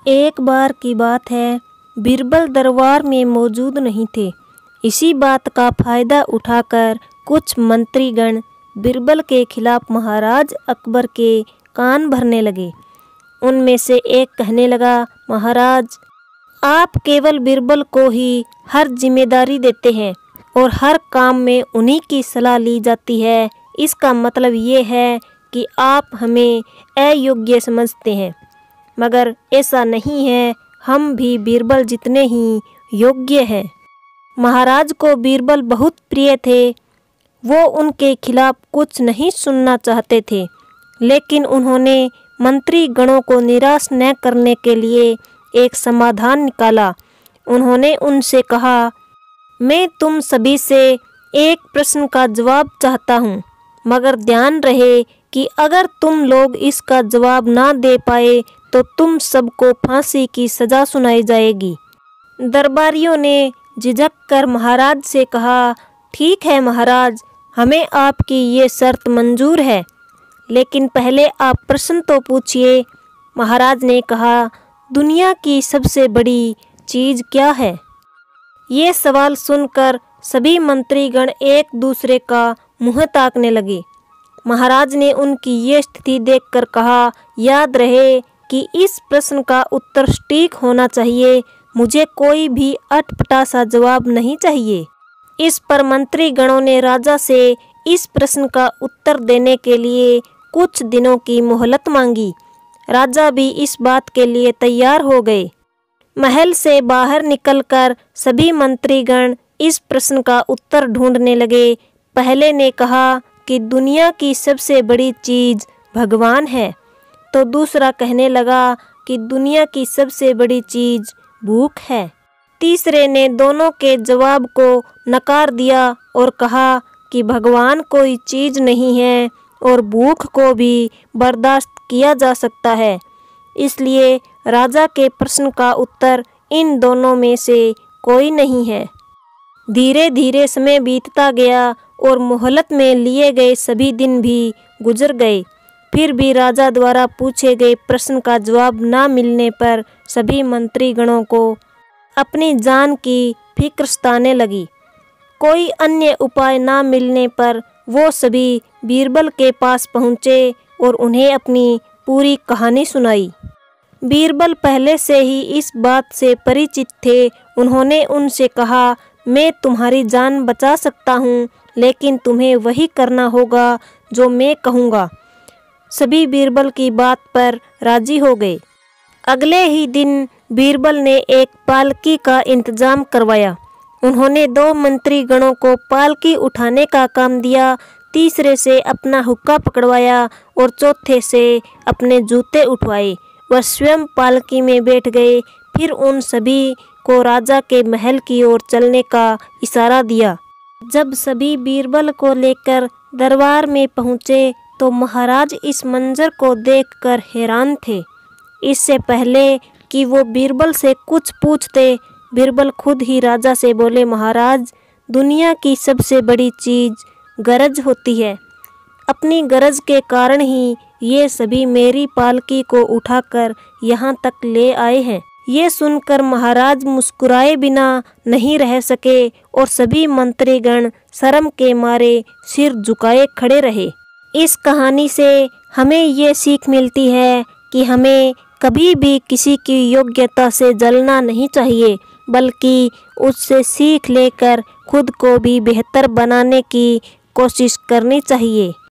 एक बार की बात है, बीरबल दरबार में मौजूद नहीं थे। इसी बात का फायदा उठाकर कुछ मंत्रीगण बीरबल के खिलाफ महाराज अकबर के कान भरने लगे। उनमें से एक कहने लगा, महाराज, आप केवल बीरबल को ही हर जिम्मेदारी देते हैं और हर काम में उन्हीं की सलाह ली जाती है। इसका मतलब ये है कि आप हमें अयोग्य समझते हैं, मगर ऐसा नहीं है, हम भी बीरबल जितने ही योग्य हैं। महाराज को बीरबल बहुत प्रिय थे। वो उनके खिलाफ कुछ नहीं सुनना चाहते थे, लेकिन उन्होंने मंत्री गणों को निराश न करने के लिए एक समाधान निकाला। उन्होंने उनसे कहा, मैं तुम सभी से एक प्रश्न का जवाब चाहता हूँ, मगर ध्यान रहे कि अगर तुम लोग इसका जवाब ना दे पाए तो तुम सबको फांसी की सज़ा सुनाई जाएगी। दरबारियों ने झिझक कर महाराज से कहा, ठीक है महाराज, हमें आपकी ये शर्त मंजूर है, लेकिन पहले आप प्रश्न तो पूछिए। महाराज ने कहा, दुनिया की सबसे बड़ी चीज़ क्या है? ये सवाल सुनकर सभी मंत्रीगण एक दूसरे का मुँह ताकने लगे। महाराज ने उनकी ये स्थिति देखकर कहा, याद रहे कि इस प्रश्न का उत्तर सटीक होना चाहिए। मुझे कोई भी अटपटा सा जवाब नहीं चाहिए। इस पर मंत्रीगणों ने राजा से इस प्रश्न का उत्तर देने के लिए कुछ दिनों की मोहलत मांगी। राजा भी इस बात के लिए तैयार हो गए। महल से बाहर निकलकर सभी मंत्रीगण इस प्रश्न का उत्तर ढूंढने लगे। पहले ने कहा कि दुनिया की सबसे बड़ी चीज़ भगवान है, तो दूसरा कहने लगा कि दुनिया की सबसे बड़ी चीज़ भूख है। तीसरे ने दोनों के जवाब को नकार दिया और कहा कि भगवान कोई चीज़ नहीं है और भूख को भी बर्दाश्त किया जा सकता है। इसलिए राजा के प्रश्न का उत्तर इन दोनों में से कोई नहीं है। धीरे धीरे समय बीतता गया और मोहलत में लिए गए सभी दिन भी गुजर गए। फिर भी राजा द्वारा पूछे गए प्रश्न का जवाब न मिलने पर सभी मंत्रीगणों को अपनी जान की फिक्र सताने लगी। कोई अन्य उपाय न मिलने पर वो सभी बीरबल के पास पहुँचे और उन्हें अपनी पूरी कहानी सुनाई। बीरबल पहले से ही इस बात से परिचित थे। उन्होंने उनसे कहा, मैं तुम्हारी जान बचा सकता हूँ, लेकिन तुम्हें वही करना होगा जो मैं कहूँगा। सभी बीरबल की बात पर राजी हो गए। अगले ही दिन बीरबल ने एक पालकी का इंतजाम करवाया। उन्होंने 2 मंत्रीगणों को पालकी उठाने का काम दिया, तीसरे से अपना हुक्का पकड़वाया और चौथे से अपने जूते उठवाए। वह स्वयं पालकी में बैठ गए। फिर उन सभी को राजा के महल की ओर चलने का इशारा दिया। जब सभी बीरबल को लेकर दरबार में पहुँचे तो महाराज इस मंजर को देखकर हैरान थे। इससे पहले कि वो बीरबल से कुछ पूछते, बीरबल खुद ही राजा से बोले, महाराज, दुनिया की सबसे बड़ी चीज़ गरज होती है। अपनी गरज के कारण ही ये सभी मेरी पालकी को उठाकर यहाँ तक ले आए हैं। ये सुनकर महाराज मुस्कुराए बिना नहीं रह सके और सभी मंत्रीगण शर्म के मारे सिर झुकाए खड़े रहे। इस कहानी से हमें ये सीख मिलती है कि हमें कभी भी किसी की योग्यता से जलना नहीं चाहिए, बल्कि उससे सीख लेकर खुद को भी बेहतर बनाने की कोशिश करनी चाहिए।